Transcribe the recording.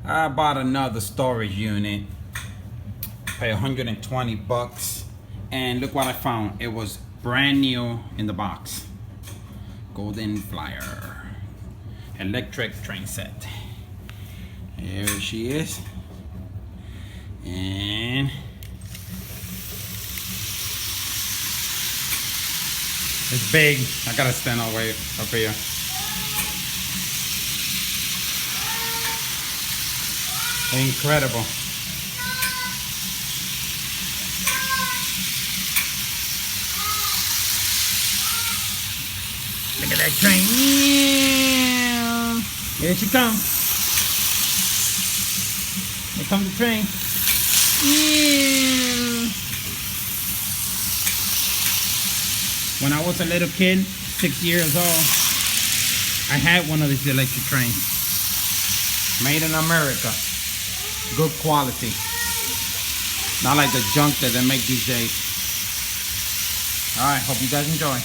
I bought another storage unit. Pay 120 bucks. And look what I found. It was brand new in the box. Golden Flyer. Electric train set. Here she is. And it's big. I gotta stand all the way up here. Incredible. Look at that train. Here she comes. Here comes the train. When I was a little kid, 6 years old, I had one of these electric trains. Made in America. Good quality. Not like the junk that they make these days. Alright, hope you guys enjoy.